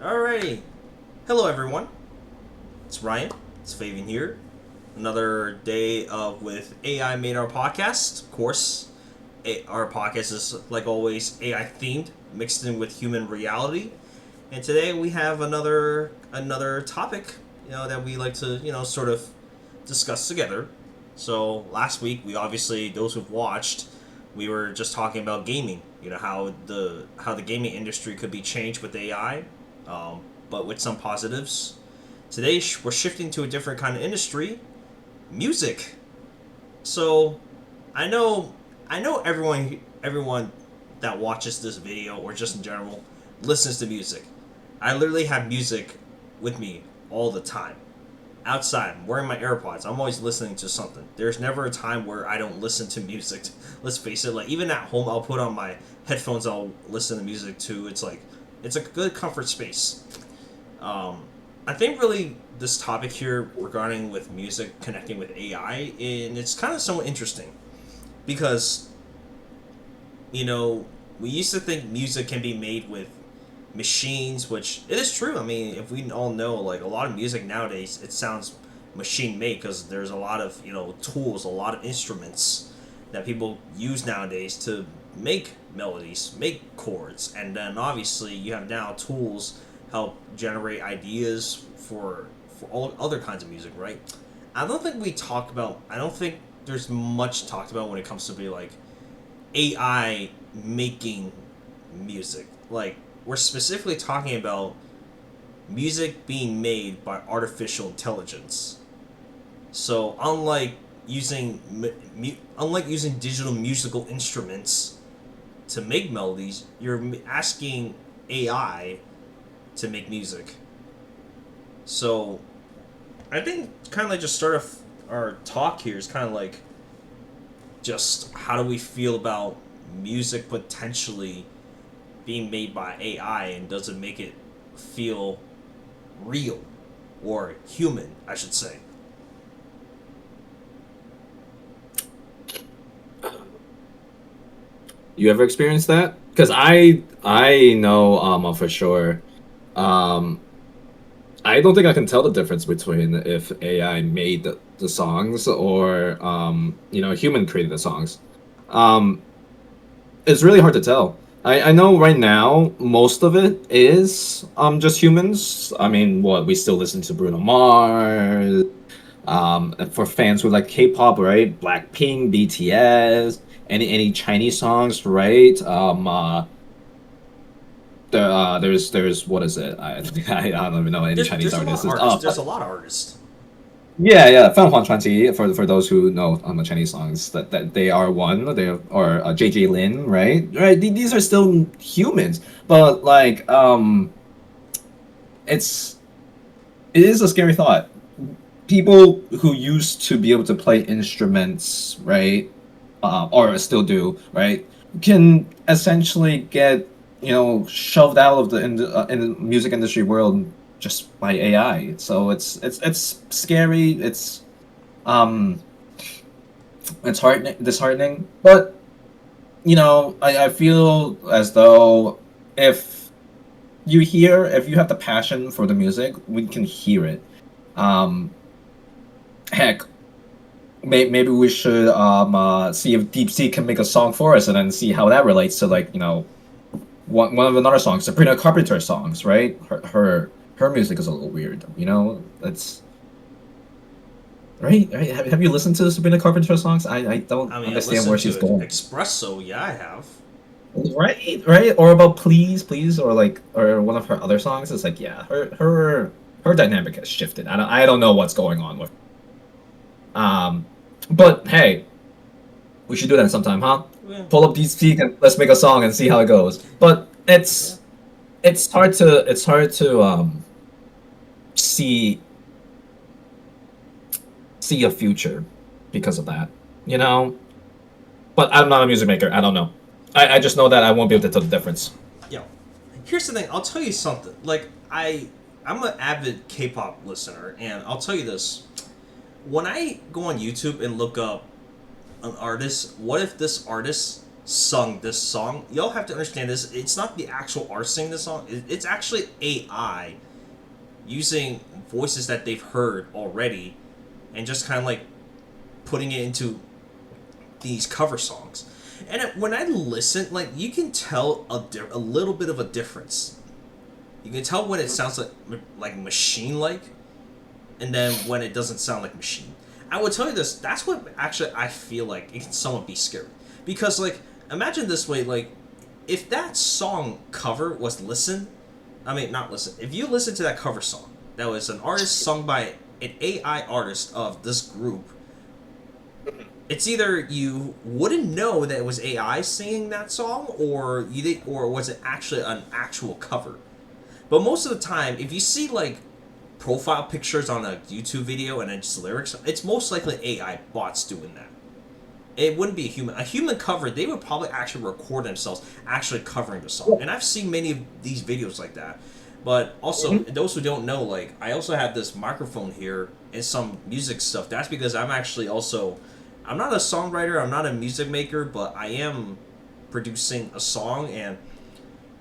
Alrighty. Hello, everyone. It's Ryan. It's Favian here. Another day with AI made our podcast. Of course, our podcast is, like always, AI themed, mixed in with human reality. And today we have another topic, that we like to, sort of discuss together. So last week, we obviously, those who've watched, we were just talking about gaming. How the gaming industry could be changed with AI, but with some positives. Today we're shifting to a different kind of industry, music. So I know everyone that watches this video or just in general listens to music. I literally have music with me all the time. Outside, I'm wearing my AirPods. I'm always listening to something. There's never a time where I don't listen to music. Let's face it, like even at home, I'll put on my headphones. I'll listen to music too. It's a good comfort space. I think really this topic here regarding with music connecting with AI, and it's kind of somewhat interesting because we used to think music can be made with machines, which it is true. I mean, if we all know, like a lot of music nowadays, it sounds machine made because there's a lot of tools, a lot of instruments that people use nowadays to make melodies, make chords, and then obviously you have now tools help generate ideas for all other kinds of music, right? I don't think there's much talked about when it comes to be like AI making music. Like we're specifically talking about music being made by artificial intelligence. So unlike using digital musical instruments to make melodies, you're asking AI to make music. So I think kind of like just start off our talk here is kind of like just how do we feel about music potentially being made by AI, and does it make it feel real or human, I should say. You ever experienced that? Because I know for sure. Um, I don't think I can tell the difference between if AI made the songs or human created the songs. Um, it's really hard to tell. I know right now most of it is just humans. I mean, what we still listen to Bruno Mars. For fans who like K-pop, right? Blackpink, BTS, any Chinese songs, right? There's what is it? I don't even know any Chinese There's a lot of artists. artists. There's a lot of artists. Yeah, yeah, 凤凰传奇 for those who know the Chinese songs that they are one. They or JJ Lin, right? Right. These are still humans, but like it's it is a scary thought. People who used to be able to play instruments, right, or still do, right, can essentially get shoved out of in the music industry world just by AI. So it's scary. Um it's disheartening, but I feel as though if if you have the passion for the music, we can hear it. Um, heck, maybe we should see if DeepSeek can make a song for us, and then see how that relates to like one of another songs, Sabrina Carpenter songs, right? Her music is a little weird, That's right. Right. Have you listened to Sabrina Carpenter songs? I don't I mean, I understand where listened she's to going. Espresso. Yeah, I have. Right, right, or about please, or like, or one of her other songs. It's like, yeah, her dynamic has shifted. I don't know what's going on with. Um, but hey, we should do that sometime, huh? Yeah, Pull up these feet and let's make a song and see how it goes. But yeah. it's hard to see see a future because of that, you know. But I'm not a music maker. I don't know. I just know that I won't be able to tell the difference. Yo, here's the thing. I'll tell you something. Like I'm an avid K-pop listener, and I'll tell you this: when I go on YouTube and look up an artist, what if this artist sung this song. Y'all have to understand this. It's not the actual artist singing this song. It's actually AI using voices that they've heard already, and just kind of like putting it into these cover songs. And when I listen, like you can tell a little bit of a difference. You can tell when it sounds like machine like, and then when it doesn't sound like machine. I would tell you this. That's what actually I feel like it can somewhat be scary, because like imagine this way, like if that song cover was listened, I mean not listen. If you listen to that cover song that was an artist sung by an AI artist of this group, it's either you wouldn't know that it was AI singing that song, or was it actually an actual cover. But most of the time, if you see like profile pictures on a YouTube video and it's lyrics, it's most likely AI bots doing that. It wouldn't be a human. A human cover, they would probably actually record themselves actually covering the song. And I've seen many of these videos like that. But also, those who don't know, like I also have this microphone here and some music stuff. That's because I'm actually also, I'm not a songwriter, I'm not a music maker, but I am producing a song, and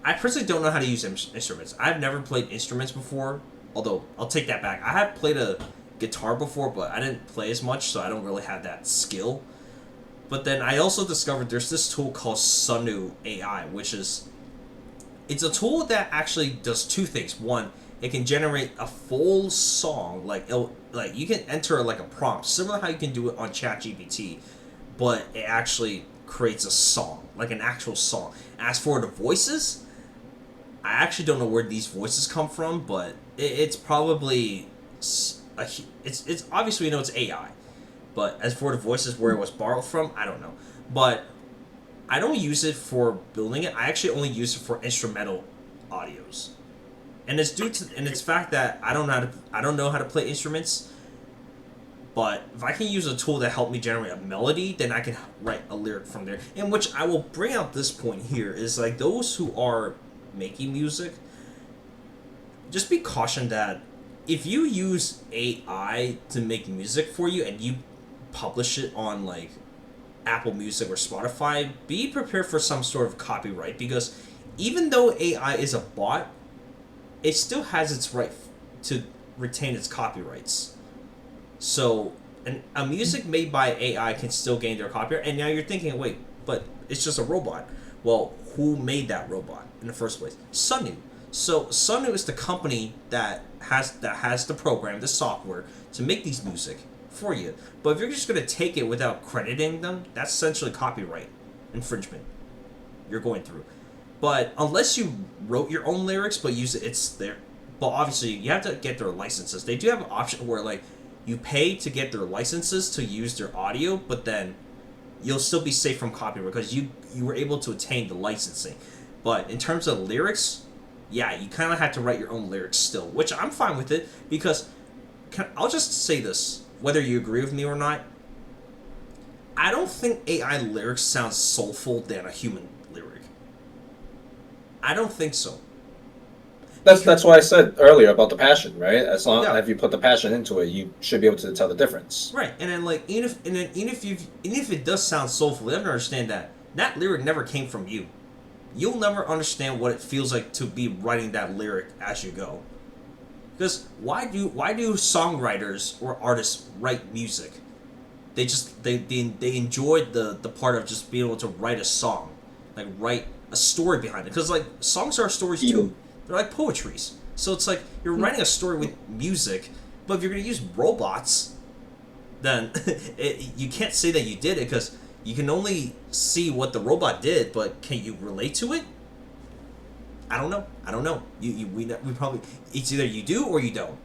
I personally don't know how to use instruments. I've never played instruments before, although I'll take that back. I have played a guitar before, but I didn't play as much, so I don't really have that skill. But then I also discovered there's this tool called Sunu AI, which is, it's a tool that actually does two things. One, it can generate a full song, like you can enter like a prompt, similar to how you can do it on ChatGPT, but it actually creates a song, like an actual song. As for the voices, I actually don't know where these voices come from, but it's probably it's obviously we know it's AI. But as for the voices, where it was borrowed from, I don't know. But I don't use it for building it. I actually only use it for instrumental audios, and it's due to its fact that I don't know how to play instruments. But if I can use a tool that helped me generate a melody, then I can write a lyric from there. In which I will bring out this point here is like those who are making music, just be cautioned that if you use AI to make music for you and you publish it on like Apple Music or Spotify, be prepared for some sort of copyright, because even though AI is a bot, it still has its right to retain its copyrights. So, a music made by AI can still gain their copyright. And now you're thinking, wait, but it's just a robot. Well, who made that robot in the first place? Sunu. So Sunu is the company that has the program, the software to make these music for you. But if you're just gonna take it without crediting them, that's essentially copyright infringement you're going through. But unless you wrote your own lyrics but use it, it's there. But obviously you have to get their licenses. They do have an option where like you pay to get their licenses to use their audio, but then you'll still be safe from copyright because you were able to attain the licensing. But in terms of lyrics, yeah, you kind of have to write your own lyrics still, which I'm fine with it because I'll just say this, whether you agree with me or not, I don't think AI lyrics sound soulful than a human lyric. I don't think so. That's why I said earlier about the passion, right? As long Yeah. as you put the passion into it, you should be able to tell the difference. Right, and then like even if it does sound soulful, you have to understand that that lyric never came from you. You'll never understand what it feels like to be writing that lyric as you go. Because why do songwriters or artists write music? They enjoy the part of just being able to write a song, like write a story behind it. Because like songs are stories too. They're like poetries. So it's like you're writing a story with music, but if you're gonna use robots, then you can't say that you did it because you can only see what the robot did, but can you relate to it? I don't know. We probably, it's either you do or you don't.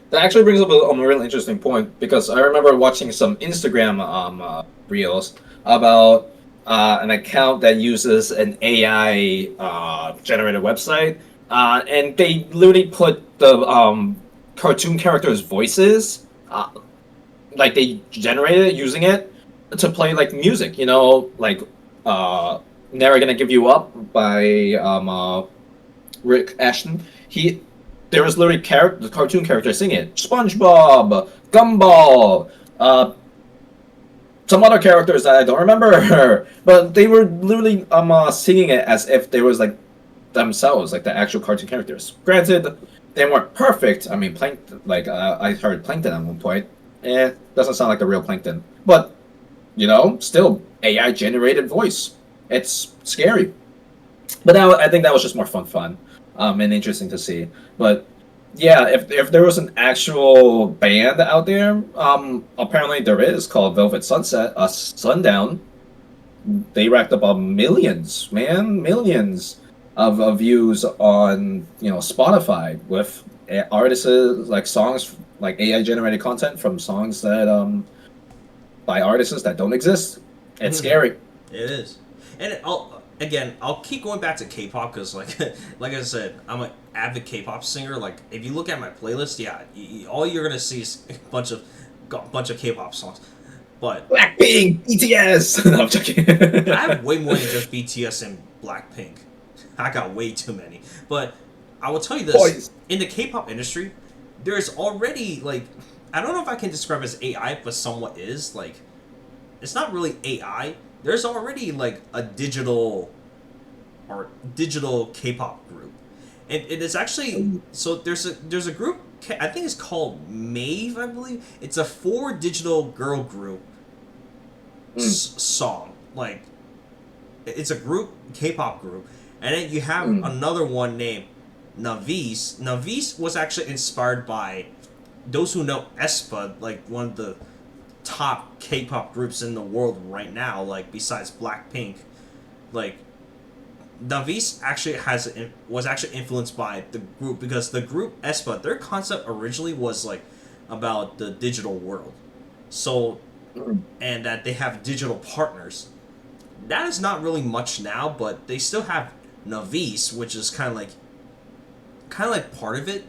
That actually brings up a really interesting point because I remember watching some Instagram reels about an account that uses an AI generated website, and they literally put the cartoon characters' voices, like they generated it using it to play like music. You know, like "Never Gonna Give You Up" by Rick Ashton. There was literally the cartoon character singing it. SpongeBob, Gumball, some other characters that I don't remember, but they were literally singing it as if they was like themselves, like the actual cartoon characters. Granted, they weren't perfect. I mean, Plankton, like I heard Plankton at one point. Doesn't sound like the real Plankton, but still AI generated voice. It's scary, but I think that was just more fun, and interesting to see. But yeah, if there was an actual band out there, apparently there is called Velvet Sunset, Sundown. They racked up millions, man, millions of views on Spotify with artists like songs like AI generated content from songs that by artists that don't exist. It's scary. It is, and I'll keep going back to K-pop because like I said, I'm an avid K-pop singer. Like if you look at my playlist, yeah, all you're gonna see is a bunch of K-pop songs. But Blackpink, BTS. No, I'm joking. I have way more than just BTS and Blackpink. I got way too many. But I will tell you this: Boys. in the K-pop industry, there's already I don't know if I can describe it as AI, but somewhat is it's not really AI. There's already a digital K-pop group, and it is actually so there's a group. I think it's called Mave. I believe it's a 4 digital girl group song. It's a group K-pop group, and then you have another one named Navis. Navis was actually inspired by those who know aespa, one of the top K-pop groups in the world right now, besides Blackpink. Navis actually was actually influenced by the group because the group aespa, their concept originally was about the digital world. So, and that they have digital partners. That is not really much now, but they still have Navis, which is kind of like part of it,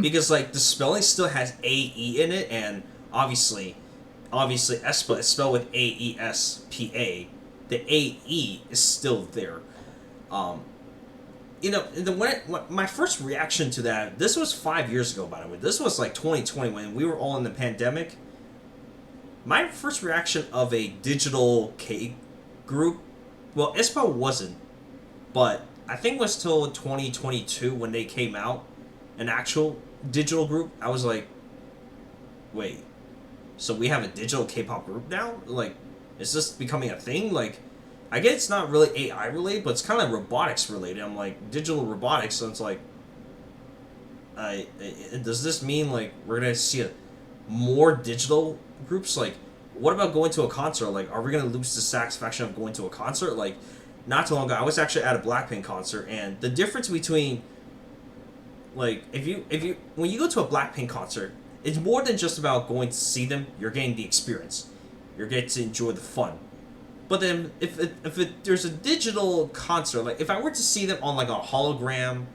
because the spelling still has AE in it, and obviously aespa is spelled with AESPA. The AE is still there. My first reaction to that, this was 5 years ago, by the way. This was 2020 when we were all in the pandemic. My first reaction of a digital K group, well, aespa wasn't, but I think it was till 2022 when they came out, an actual digital group. I was like, wait, so we have a digital K-pop group now? Is this becoming a thing? I guess it's not really AI related, but it's kind of robotics related. I'm digital robotics, so it's does this mean we're gonna see more digital groups? What about going to a concert? Are we gonna lose the satisfaction of going to a concert? Not too long ago, I was actually at a Blackpink concert, and the difference between if you when you go to a Blackpink concert, it's more than just about going to see them. You're getting the experience. You're getting to enjoy the fun. But then if there's a digital concert, if I were to see them on a hologram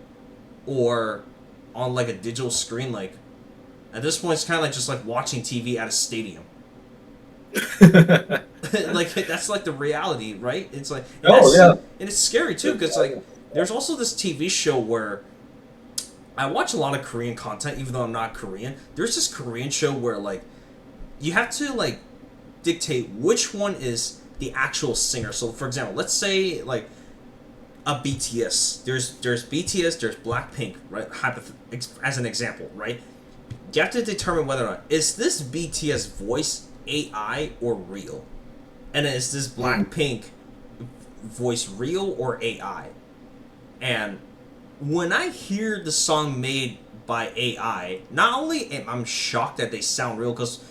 or on a digital screen, at this point it's kind of just watching TV at a stadium. That's the reality, right? It's Yeah. And it's scary too because there's also this TV show where I watch a lot of Korean content, even though I'm not Korean. There's this Korean show where you have to dictate which one is the actual singer. So for example, let's say a BTS. There's BTS, there's Blackpink, right? As an example, right? You have to determine whether or not is this BTS voice AI or real, and is this Blackpink voice real or AI? And when I hear the song made by AI, not only am I shocked that they sound real, because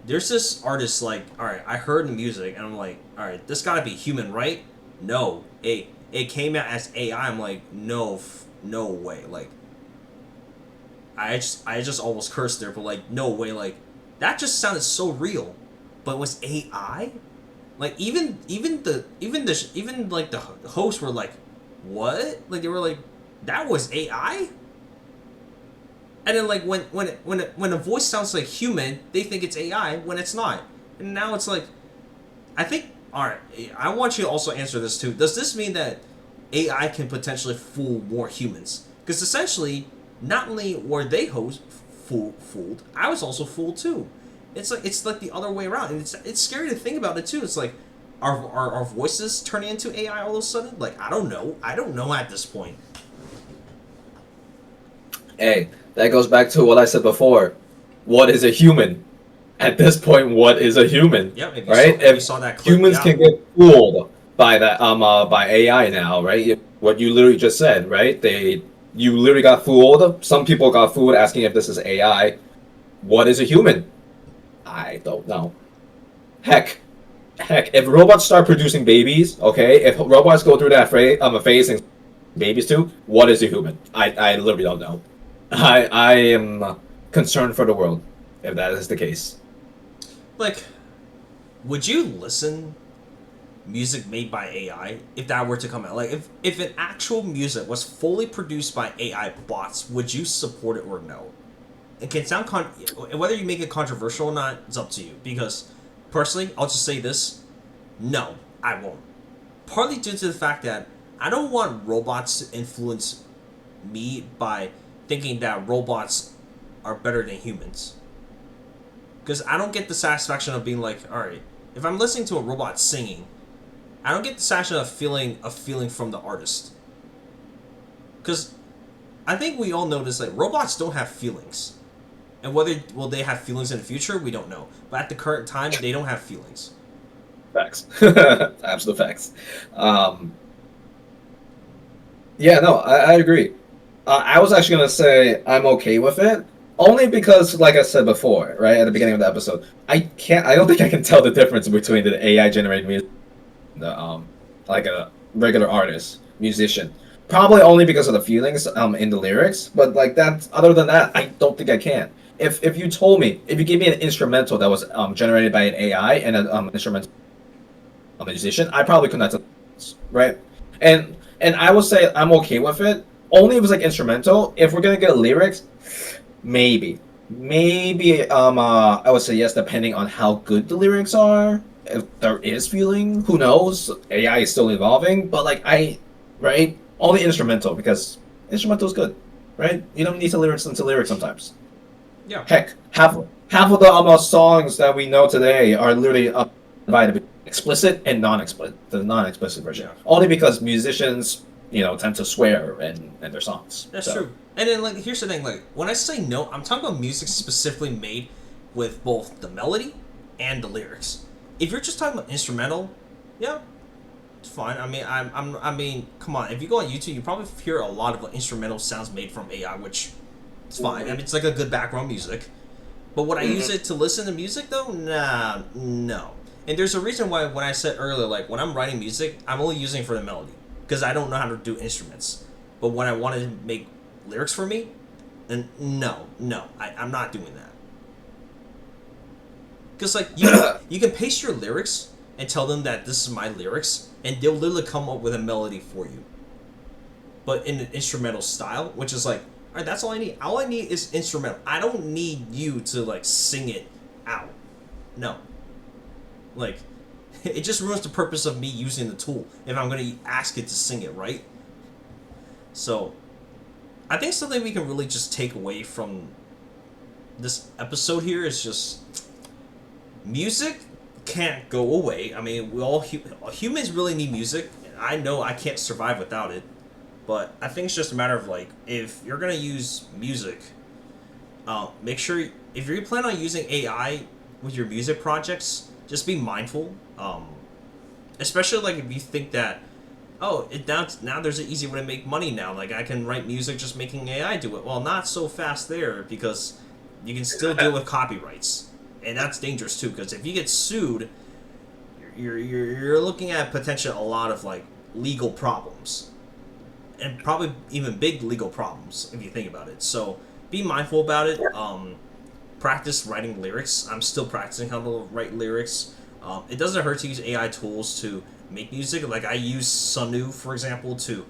there's this artist alright, I heard the music and I'm alright, this gotta be human, right? No, it came out as AI. I'm no way. I just almost cursed there, but no way. That just sounded so real, but it was AI. Even the hosts were what? They were that was AI. And then when a voice sounds like human, they think it's AI when it's not. And now it's I think, alright, I want you to also answer this too. Does this mean that AI can potentially fool more humans? Because essentially, not only were they fooled, I was also fooled too. It's like the other way around, and it's scary to think about it too. It's like, our voices turning into AI all of a sudden? Like, I don't know at this point. Hey, that goes back to what I said before. What is a human? At this point, what is a human? Yeah, if you saw Right? if you If saw that clip, humans yeah, can get fooled by that by AI now, right? What you literally just said, right? You literally got fooled. Some people got fooled asking if this is AI. What is a human? I don't know. Heck, if robots start producing babies, okay, if robots go through that phase and babies too, what is a human? I literally don't know. I am concerned for the world if that is the case. like, would you listen music made by AI if that were to come out? Like, if an actual music was fully produced by AI bots, would you support it or no? It can sound whether you make it controversial or not, it's up to you. Because personally, I'll just say this: no, I won't. Partly due to the fact that I don't want robots to influence me by thinking that robots are better than humans. Because I don't get the satisfaction of being like, all right, if I'm listening to a robot singing, I don't get the satisfaction of feeling from the artist. Because I think we all know this, like, robots don't have feelings. And whether will they have feelings in the future, we don't know. But at the current time, they don't have feelings. Facts. Absolute facts. Um, yeah, no, I agree. I was actually gonna say I'm okay with it, only because, like I said before, right at the beginning of the episode, I don't think I can tell the difference between the AI generated music, and the like a regular artist, musician. Probably only because of the feelings in the lyrics, but like that. Other than that, I don't think I can. If you told me, if you gave me an instrumental that was generated by an AI and an instrumental a musician, I probably could not tell, right? And I would say I'm okay with it. Only if it's like instrumental. If we're gonna get lyrics, maybe I would say yes, depending on how good the lyrics are. If there is feeling, who knows? AI is still evolving, but like right? Only instrumental because instrumental is good, right? You don't need to lyrics into lyrics sometimes. Yeah, Heck, half of the songs that we know today are literally divided explicit and non-explicit. The non-explicit version, yeah. only because musicians, tend to swear in their songs. That's So true. And then, like, here's the thing: like, when I say no, I'm talking about music specifically made with both the melody and the lyrics. If you're just talking about instrumental, yeah, it's fine. I mean, come on. If you go on YouTube, you probably hear a lot of instrumental sounds made from AI, which it's fine. I mean, it's like a good background music. But would I use it to listen to music though? Nah, no. And there's a reason why when I said earlier, like, when I'm writing music, I'm only using it for the melody because I don't know how to do instruments. But when I want to make lyrics for me, and no, I'm not doing that. Because, like, you can paste your lyrics and tell them that this is my lyrics, and they'll literally come up with a melody for you. But in an instrumental style, which is like, all right, that's all I need. All I need is instrumental. I don't need you to, like, sing it out. No. Like, it just ruins the purpose of me using the tool if I'm going to ask it to sing it, right? So, I think something we can really just take away from this episode here is just music can't go away. I mean, we all humans really need music. I know I can't survive without it, but I think it's just a matter of, like, if you're gonna use music, make sure if you plan on using AI with your music projects, just be mindful. Especially, like, if you think that, oh, now there's an easy way to make money now. Like, I can write music just making AI do it. Well, not so fast there, because you can still deal with copyrights, and that's dangerous too. Because if you get sued, you're looking at potential a lot of, like, legal problems, and probably even big legal problems if you think about it. So be mindful about it. Practice writing lyrics. I'm still practicing how to write lyrics. It doesn't hurt to use AI tools to make music. Like, I use Sunu, for example, to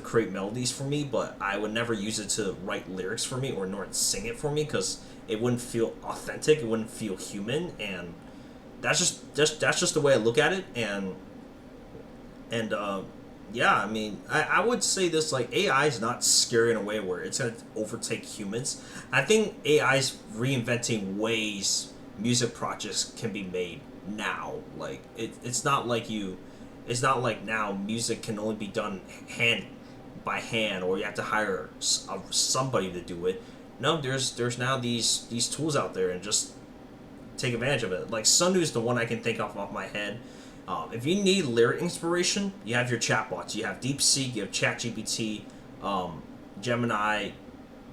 create melodies for me, but I would never use it to write lyrics for me or nor sing it for me because it wouldn't feel authentic. It wouldn't feel human, and that's just the way I look at it. And yeah, I mean, I would say this, like, AI is not scary in a way where it's going to overtake humans. I think AI is reinventing ways music projects can be made now. Like it's not like it's not like now music can only be done hand by hand, or you have to hire somebody to do it. No, there's now these tools out there, and just take advantage of it. Like Sundu's the one I can think of off my head. If you need lyric inspiration, you have your chatbots. You have DeepSeek, you have ChatGPT, Gemini,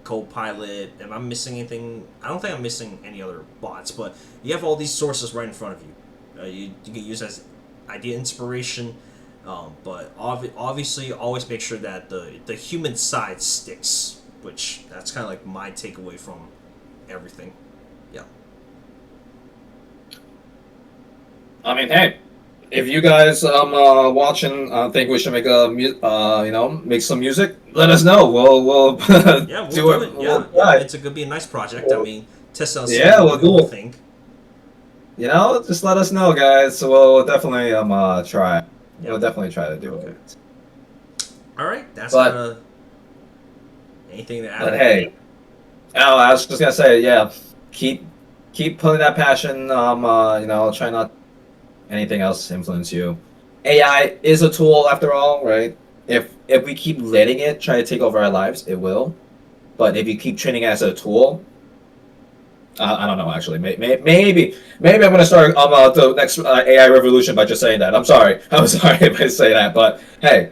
Copilot. Am I missing anything? I don't think I'm missing any other bots, but you have all these sources right in front of you. You can use as idea inspiration, but obviously always make sure that the human side sticks, which that's kind of like my takeaway from everything. Yeah. I mean, hey, if you guys watching think we should make make some music, let us know. We'll Yeah, we'll do do it. it. We'll Yeah, yeah, try. it's a good be a nice project. I mean, test out, see Yeah, what we'll we all do it. think. Just let us know, guys. So we'll definitely try. Yeah. We'll definitely try to do Okay. it. All right. That's But anything to but add. hey, I was just gonna say, yeah, keep keep putting that passion. Try not anything else influence you. AI is a tool after all, right? If we keep letting it try to take over our lives, it will. But if you keep training it as a tool, I don't know. Actually, maybe I'm gonna start the next AI revolution by just saying that. I'm sorry. I'm sorry if I say that, but hey,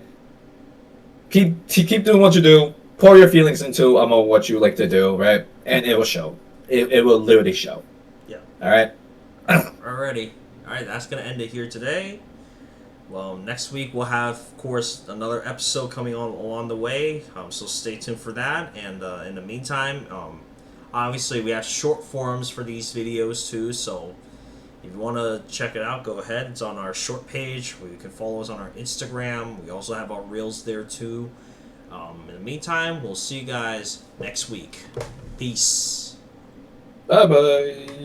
keep doing what you do. Pour your feelings into what you like to do, right? And it will show. It will literally show. Yeah. All right. Alrighty. All right. That's gonna end it here today. Well, next week we'll have, of course, another episode coming on along the way. So stay tuned for that. And in the meantime, obviously we have short forms for these videos too. So if you want to check it out, go ahead. It's on our short page, where you can follow us on our Instagram. We also have our reels there too. In the meantime, we'll see you guys next week. Peace. Bye bye.